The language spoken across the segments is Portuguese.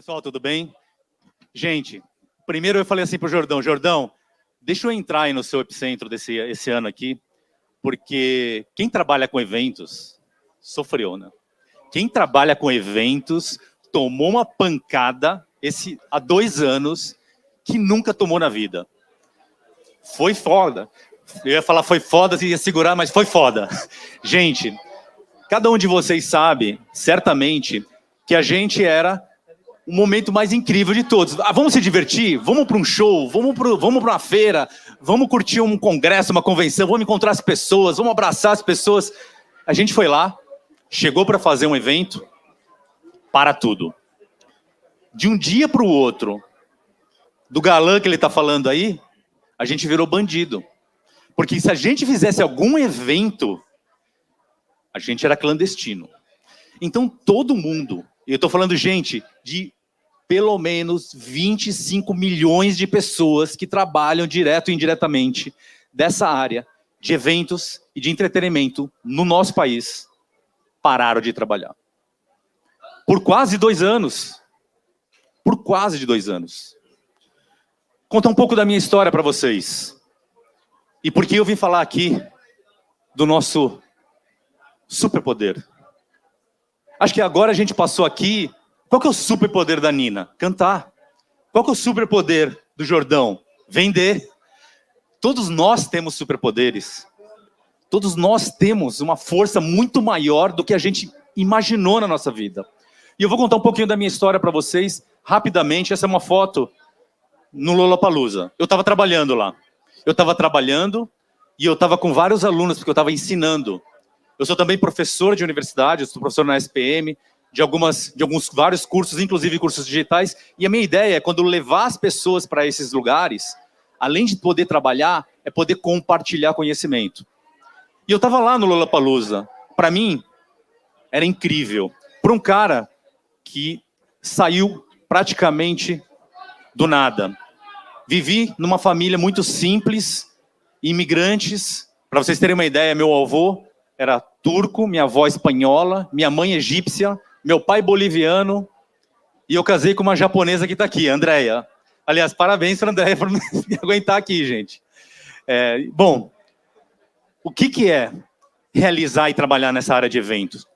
Pessoal, tudo bem? Gente, primeiro eu falei assim pro Jordão, Jordão, deixa eu entrar aí no seu epicentro esse ano aqui, porque quem trabalha com eventos sofreu, né? Quem trabalha com eventos tomou uma pancada há 2 anos que nunca tomou na vida. Foi foda. Eu ia falar foi foda, ia segurar, mas foi foda. Gente, cada um de vocês sabe, certamente, que a gente era o momento mais incrível de todos. Ah, vamos se divertir? Vamos para um show? Vamos para uma feira? Vamos curtir um congresso, uma convenção? Vamos encontrar as pessoas? Vamos abraçar as pessoas? A gente foi lá, chegou para fazer um evento, para tudo. De um dia para o outro, do galã que ele está falando aí, a gente virou bandido. Porque se a gente fizesse algum evento, a gente era clandestino. Então todo mundo, e eu estou falando, gente, de pelo menos 25 milhões de pessoas que trabalham direto e indiretamente dessa área de eventos e de entretenimento no nosso país, pararam de trabalhar. Por quase 2 anos. Por quase 2 anos. Contar um pouco da minha história para vocês. E por que eu vim falar aqui do nosso superpoder. Acho que agora a gente passou aqui. Qual que é o superpoder da Nina? Cantar. Qual que é o superpoder do Jordão? Vender. Todos nós temos superpoderes. Todos nós temos uma força muito maior do que a gente imaginou na nossa vida. E eu vou contar um pouquinho da minha história para vocês, rapidamente. Essa é uma foto no Lollapalooza. Eu estava trabalhando lá. Eu estava trabalhando e eu estava com vários alunos, porque eu estava ensinando. Eu sou também professor de universidade, eu sou professor na SPM, de vários cursos, inclusive cursos digitais. E a minha ideia é, quando levar as pessoas para esses lugares, além de poder trabalhar, é poder compartilhar conhecimento. E eu estava lá no Lollapalooza. Para mim, era incrível. Para um cara que saiu praticamente do nada. Vivi numa família muito simples, imigrantes. Para vocês terem uma ideia, meu avô era turco, minha avó espanhola, minha mãe egípcia, meu pai boliviano, e eu casei com uma japonesa que está aqui, a Andréia. Aliás, parabéns para a Andréia por me aguentar aqui, gente. Bom, o que é realizar e trabalhar nessa área de eventos?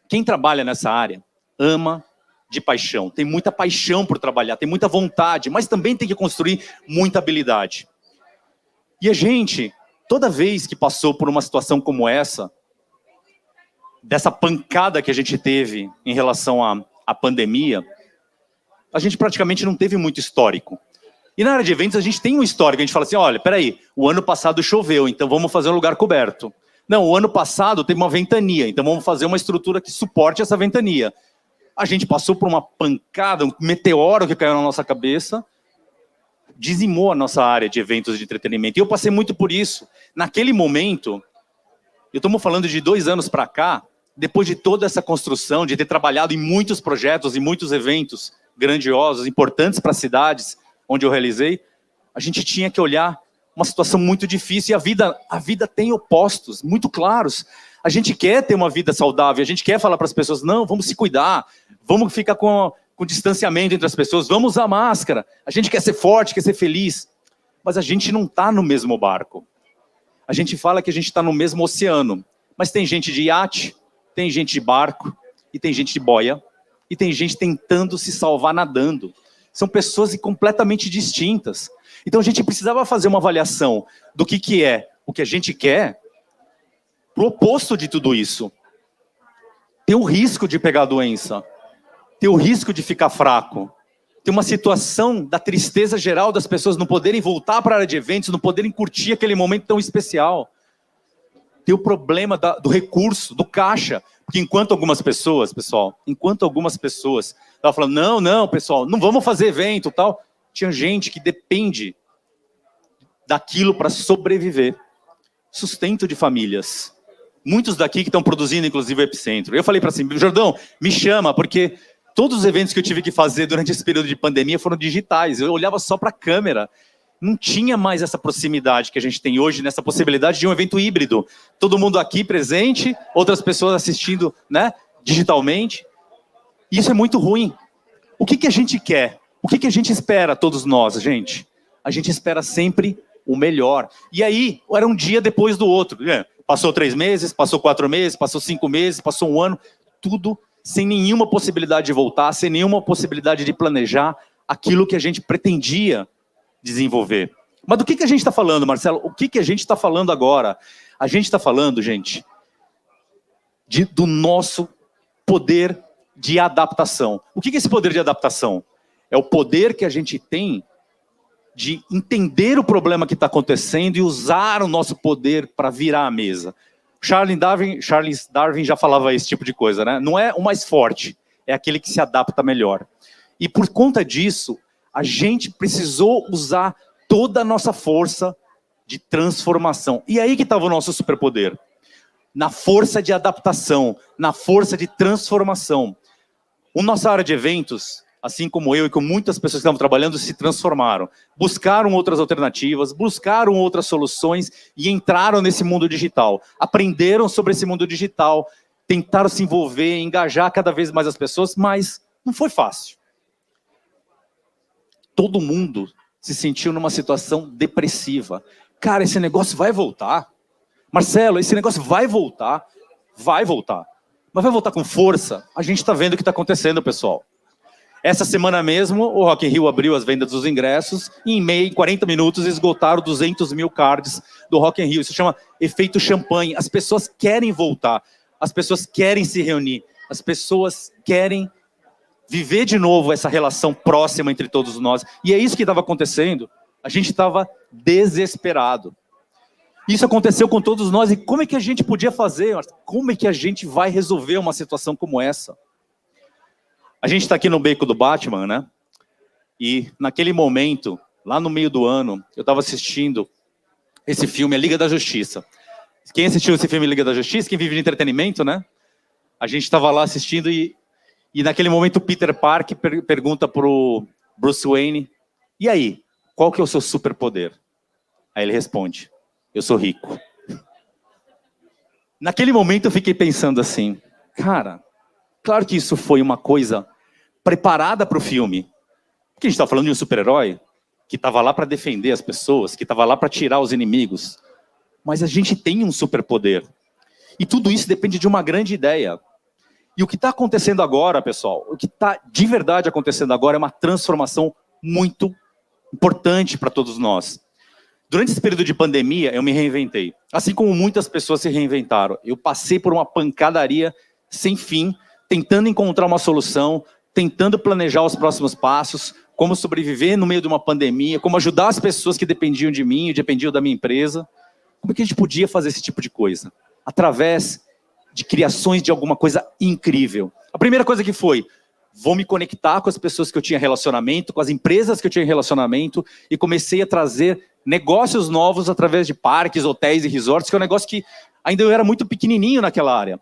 Quem trabalha nessa área ama de paixão, tem muita paixão por trabalhar, tem muita vontade, mas também tem que construir muita habilidade. E a gente, toda vez que passou por uma situação como essa, dessa pancada que a gente teve em relação à pandemia, a gente praticamente não teve muito histórico. E na área de eventos a gente tem um histórico, a gente fala assim, olha, peraí, o ano passado choveu, então vamos fazer um lugar coberto. Não, o ano passado teve uma ventania, então vamos fazer uma estrutura que suporte essa ventania. A gente passou por uma pancada, um meteoro que caiu na nossa cabeça, dizimou a nossa área de eventos de entretenimento. E eu passei muito por isso. Naquele momento, eu estamos falando de 2 anos para cá, depois de toda essa construção, de ter trabalhado em muitos projetos e muitos eventos grandiosos, importantes para as cidades onde eu realizei, a gente tinha que olhar uma situação muito difícil. E a vida tem opostos muito claros. A gente quer ter uma vida saudável, a gente quer falar para as pessoas, não, vamos se cuidar, vamos ficar com distanciamento entre as pessoas, vamos usar máscara. A gente quer ser forte, quer ser feliz, mas a gente não está no mesmo barco. A gente fala que a gente está no mesmo oceano, mas tem gente de iate, tem gente de barco, e tem gente de boia, e tem gente tentando se salvar nadando. São pessoas completamente distintas. Então a gente precisava fazer uma avaliação do que é o que a gente quer, pro oposto de tudo isso. Tem o risco de pegar a doença, tem o risco de ficar fraco, tem uma situação da tristeza geral das pessoas não poderem voltar para a área de eventos, não poderem curtir aquele momento tão especial. Tem o problema do recurso, do caixa, porque enquanto algumas pessoas, pessoal, estavam falando, não, pessoal, não vamos fazer evento e tal, tinha gente que depende daquilo para sobreviver. Sustento de famílias. Muitos daqui que estão produzindo, inclusive, o Epicentro. Eu falei para assim, Jordão, me chama, porque todos os eventos que eu tive que fazer durante esse período de pandemia foram digitais. Eu olhava só para a câmera. Não tinha mais essa proximidade que a gente tem hoje, nessa possibilidade de um evento híbrido. Todo mundo aqui presente, outras pessoas assistindo, né, digitalmente. Isso é muito ruim. O que a gente quer? O que a gente espera, todos nós, gente? A gente espera sempre o melhor. E aí, era um dia depois do outro. Passou 3 meses, passou 4 meses, passou 5 meses, passou 1 ano. Tudo sem nenhuma possibilidade de voltar, sem nenhuma possibilidade de planejar aquilo que a gente pretendia desenvolver. Mas do que a gente está falando, Marcelo? O que a gente está falando agora? A gente está falando, gente, do nosso poder de adaptação. O que é esse poder de adaptação? É o poder que a gente tem de entender o problema que está acontecendo e usar o nosso poder para virar a mesa. Charles Darwin já falava esse tipo de coisa, né? Não é o mais forte, é aquele que se adapta melhor. E por conta disso, a gente precisou usar toda a nossa força de transformação. E aí que estava o nosso superpoder. Na força de adaptação, na força de transformação. A nossa área de eventos, assim como eu e com muitas pessoas que estavam trabalhando, se transformaram. Buscaram outras alternativas, buscaram outras soluções e entraram nesse mundo digital. Aprenderam sobre esse mundo digital, tentaram se envolver, engajar cada vez mais as pessoas, mas não foi fácil. Todo mundo se sentiu numa situação depressiva. Cara, esse negócio vai voltar. Marcelo, esse negócio vai voltar. Vai voltar. Mas vai voltar com força? A gente está vendo o que está acontecendo, pessoal. Essa semana mesmo, o Rock in Rio abriu as vendas dos ingressos e em 40 minutos esgotaram 200 mil cards do Rock in Rio. Isso chama efeito champanhe. As pessoas querem voltar. As pessoas querem se reunir. As pessoas querem viver de novo essa relação próxima entre todos nós. E é isso que estava acontecendo. A gente estava desesperado. Isso aconteceu com todos nós. E como é que a gente podia fazer? Como é que a gente vai resolver uma situação como essa? A gente está aqui no Beco do Batman, né? E naquele momento, lá no meio do ano, eu estava assistindo esse filme, A Liga da Justiça. Quem assistiu esse filme, Liga da Justiça? Quem vive de entretenimento, né? A gente estava lá assistindo e naquele momento o Peter Parker pergunta pro Bruce Wayne, e aí, qual que é o seu superpoder? Aí ele responde, eu sou rico. Naquele momento eu fiquei pensando assim, cara, claro que isso foi uma coisa preparada para o filme. Porque a gente está falando de um super-herói que estava lá para defender as pessoas, que estava lá para tirar os inimigos. Mas a gente tem um superpoder. E tudo isso depende de uma grande ideia. E o que está acontecendo agora, pessoal, o que está de verdade acontecendo agora é uma transformação muito importante para todos nós. Durante esse período de pandemia, eu me reinventei. Assim como muitas pessoas se reinventaram. Eu passei por uma pancadaria sem fim, tentando encontrar uma solução, tentando planejar os próximos passos, como sobreviver no meio de uma pandemia, como ajudar as pessoas que dependiam de mim, dependiam da minha empresa. Como é que a gente podia fazer esse tipo de coisa? Através de criações de alguma coisa incrível. A primeira coisa que foi, vou me conectar com as pessoas que eu tinha relacionamento, com as empresas que eu tinha relacionamento, e comecei a trazer negócios novos através de parques, hotéis e resorts, que é um negócio que ainda eu era muito pequenininho naquela área.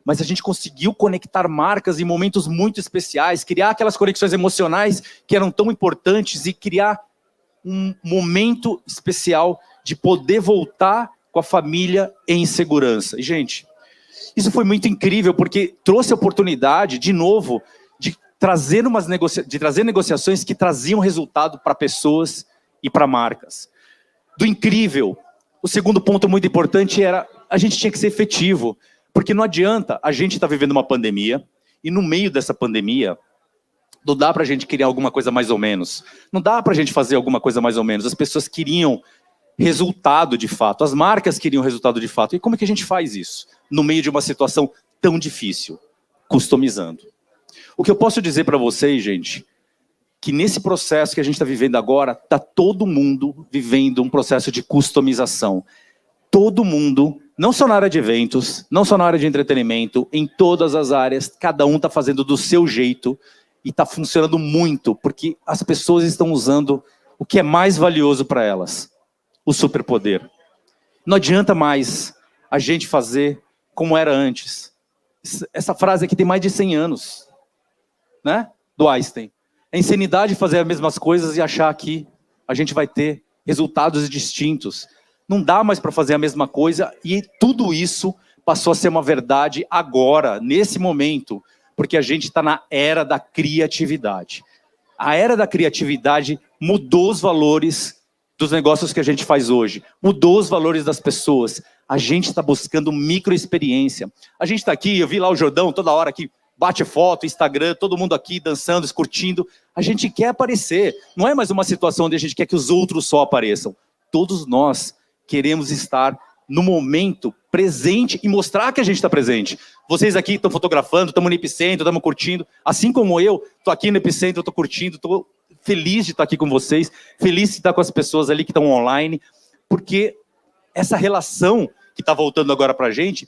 Mas a gente conseguiu conectar marcas em momentos muito especiais, criar aquelas conexões emocionais que eram tão importantes e criar um momento especial de poder voltar com a família em segurança. E, gente, isso foi muito incrível, porque trouxe a oportunidade, de novo, de trazer negociações que traziam resultado para pessoas e para marcas. Do incrível, o segundo ponto muito importante era, a gente tinha que ser efetivo, porque não adianta, a gente estar vivendo uma pandemia, e no meio dessa pandemia, não dá para a gente criar alguma coisa mais ou menos. Não dá para a gente fazer alguma coisa mais ou menos. As pessoas queriam resultado de fato, as marcas queriam resultado de fato. E como é que a gente faz isso? No meio de uma situação tão difícil, customizando. O que eu posso dizer para vocês, gente, que nesse processo que a gente está vivendo agora, está todo mundo vivendo um processo de customização. Todo mundo, não só na área de eventos, não só na área de entretenimento, em todas as áreas, cada um está fazendo do seu jeito e está funcionando muito, porque as pessoas estão usando o que é mais valioso para elas, o superpoder. Não adianta mais a gente fazer como era antes. Essa frase aqui tem mais de 100 anos, né? Do Einstein. É insanidade fazer as mesmas coisas e achar que a gente vai ter resultados distintos. Não dá mais para fazer a mesma coisa, e tudo isso passou a ser uma verdade agora, nesse momento, Porque a gente está na era da criatividade. A era da criatividade mudou os valores dos negócios que a gente faz hoje, mudou os valores das pessoas. A gente está buscando microexperiência. A gente está aqui, eu vi lá o Jordão toda hora aqui, bate foto, Instagram, todo mundo aqui dançando, curtindo. A gente quer aparecer. Não é mais uma situação onde a gente quer que os outros só apareçam. Todos nós queremos estar no momento presente e mostrar que a gente está presente. Vocês aqui estão fotografando, estamos no Epicentro, estamos curtindo. Assim como eu, estou aqui no Epicentro, estou curtindo, estou feliz de estar aqui com vocês, feliz de estar com as pessoas ali que estão online, porque essa relação que está voltando agora para a gente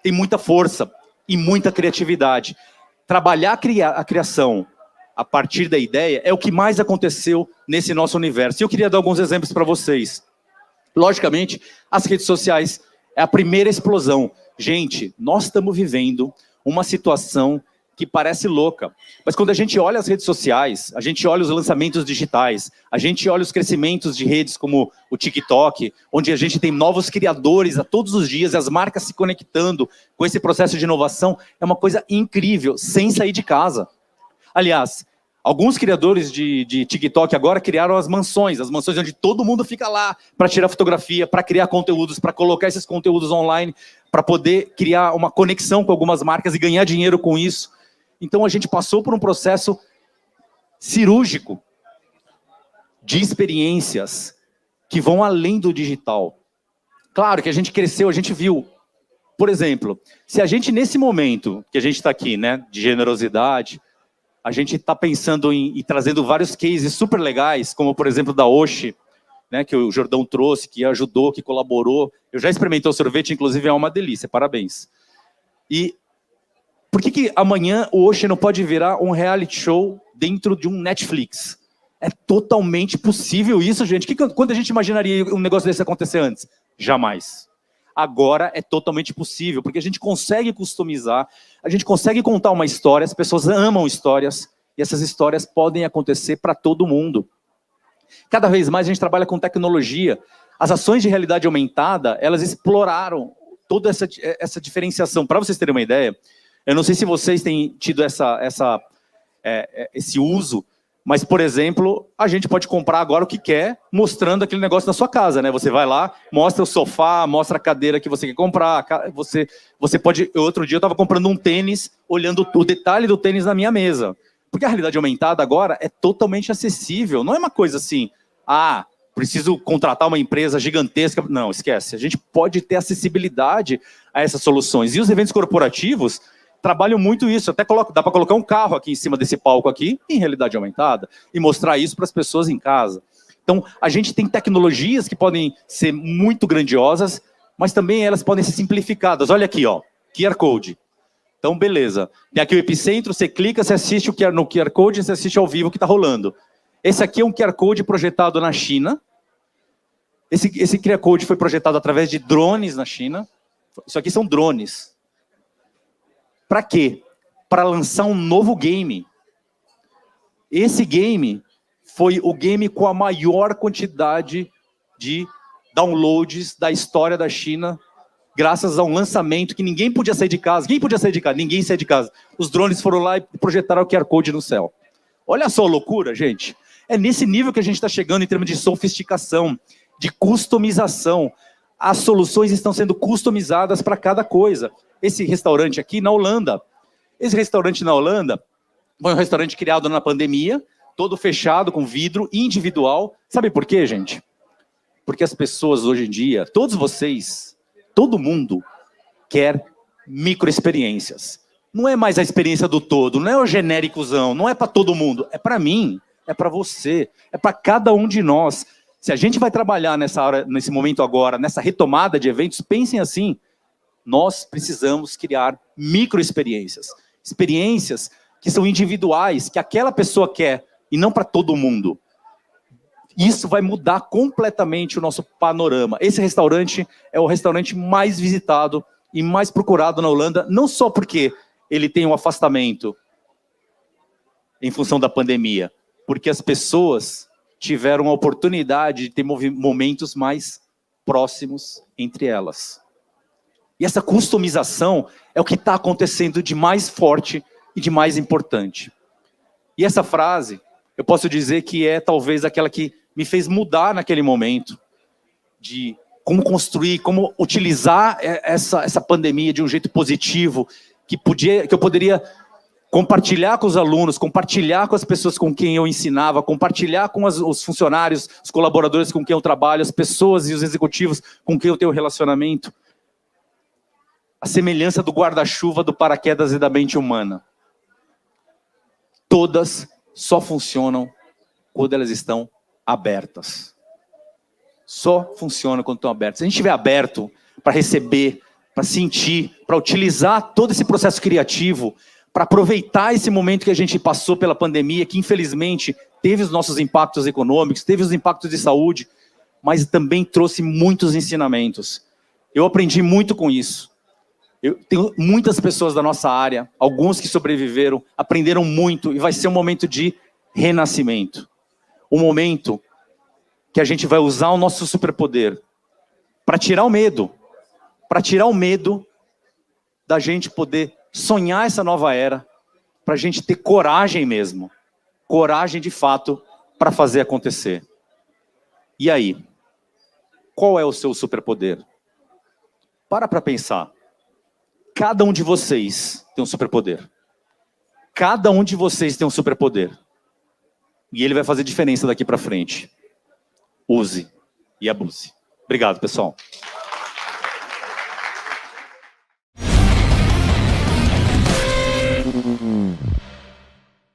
tem muita força e muita criatividade. Trabalhar a criação a partir da ideia é o que mais aconteceu nesse nosso universo. E eu queria dar alguns exemplos para vocês. Logicamente, as redes sociais é a primeira explosão. Gente, nós estamos vivendo uma situação que parece louca. Mas quando a gente olha as redes sociais, a gente olha os lançamentos digitais, a gente olha os crescimentos de redes como o TikTok, onde a gente tem novos criadores a todos os dias, e as marcas se conectando com esse processo de inovação, é uma coisa incrível, sem sair de casa. Aliás, alguns criadores de TikTok agora criaram as mansões onde todo mundo fica lá para tirar fotografia, para criar conteúdos, para colocar esses conteúdos online, para poder criar uma conexão com algumas marcas e ganhar dinheiro com isso. Então a gente passou por um processo cirúrgico de experiências que vão além do digital. Claro que a gente cresceu, a gente viu. Por exemplo, se a gente nesse momento que a gente está aqui, né, de generosidade, a gente está pensando em trazendo vários cases super legais, como por exemplo da Oshi, né, que o Jordão trouxe, que ajudou, que colaborou. Eu já experimentei o sorvete, inclusive é uma delícia, parabéns. E por que amanhã o Oshi não pode virar um reality show dentro de um Netflix? É totalmente possível isso, gente. Quando a gente imaginaria um negócio desse acontecer antes? Jamais. Agora é totalmente possível, porque a gente consegue customizar, a gente consegue contar uma história, as pessoas amam histórias, e essas histórias podem acontecer para todo mundo. Cada vez mais a gente trabalha com tecnologia. As ações de realidade aumentada, elas exploraram toda essa diferenciação. Para vocês terem uma ideia, eu não sei se vocês têm tido esse uso, mas, por exemplo, a gente pode comprar agora o que quer, mostrando aquele negócio na sua casa, né? Você vai lá, mostra o sofá, mostra a cadeira que você quer comprar. Você pode... Outro dia eu estava comprando um tênis, olhando o detalhe do tênis na minha mesa. Porque a realidade aumentada agora é totalmente acessível. Não é uma coisa assim, preciso contratar uma empresa gigantesca. Não, esquece. A gente pode ter acessibilidade a essas soluções. E os eventos corporativos trabalham muito isso. Até dá para colocar um carro aqui em cima desse palco aqui, em realidade aumentada, e mostrar isso para as pessoas em casa. Então, a gente tem tecnologias que podem ser muito grandiosas, mas também elas podem ser simplificadas. Olha aqui, ó, QR Code. Então, beleza. Tem aqui o Epicentro, você clica, você assiste no QR Code, você assiste ao vivo o que está rolando. Esse aqui é um QR Code projetado na China. Esse QR Code foi projetado através de drones na China. Isso aqui são drones. Para quê? Para lançar um novo game. Esse game foi o game com a maior quantidade de downloads da história da China, graças a um lançamento que ninguém podia sair de casa. Quem podia sair de casa? Ninguém saía de casa. Os drones foram lá e projetaram o QR Code no céu. Olha só a loucura, gente. É nesse nível que a gente está chegando em termos de sofisticação, de customização. As soluções estão sendo customizadas para cada coisa. Esse restaurante aqui na Holanda. Esse restaurante na Holanda foi um restaurante criado na pandemia, todo fechado, com vidro, individual. Sabe por quê, gente? Porque as pessoas hoje em dia, todos vocês, todo mundo quer microexperiências. Não é mais a experiência do todo, não é o genéricozão, não é para todo mundo. É para mim, é para você, é para cada um de nós. Se a gente vai trabalhar nessa hora, nesse momento agora, nessa retomada de eventos, pensem assim, nós precisamos criar microexperiências. Experiências que são individuais, que aquela pessoa quer, e não para todo mundo. Isso vai mudar completamente o nosso panorama. Esse restaurante é o restaurante mais visitado e mais procurado na Holanda, não só porque ele tem um afastamento em função da pandemia, porque as pessoas tiveram a oportunidade de ter momentos mais próximos entre elas. E essa customização é o que está acontecendo de mais forte e de mais importante. E essa frase, eu posso dizer que é talvez aquela que me fez mudar naquele momento, de como construir, como utilizar essa pandemia de um jeito positivo, que eu poderia compartilhar com os alunos, compartilhar com as pessoas com quem eu ensinava, compartilhar com os funcionários, os colaboradores com quem eu trabalho, as pessoas e os executivos com quem eu tenho relacionamento. A semelhança do guarda-chuva, do paraquedas e da mente humana. Todas só funcionam quando elas estão abertas. Só funcionam quando estão abertas. Se a gente estiver aberto para receber, para sentir, para utilizar todo esse processo criativo, para aproveitar esse momento que a gente passou pela pandemia, que infelizmente teve os nossos impactos econômicos, teve os impactos de saúde, mas também trouxe muitos ensinamentos. Eu aprendi muito com isso. Eu tenho muitas pessoas da nossa área, alguns que sobreviveram, aprenderam muito, e vai ser um momento de renascimento. Um momento que a gente vai usar o nosso superpoder para tirar o medo. Para tirar o medo da gente poder sonhar essa nova era, para a gente ter coragem mesmo. Coragem de fato para fazer acontecer. E aí? Qual é o seu superpoder? Para pensar. Cada um de vocês tem um superpoder. Cada um de vocês tem um superpoder. E ele vai fazer diferença daqui para frente. Use e abuse. Obrigado, pessoal.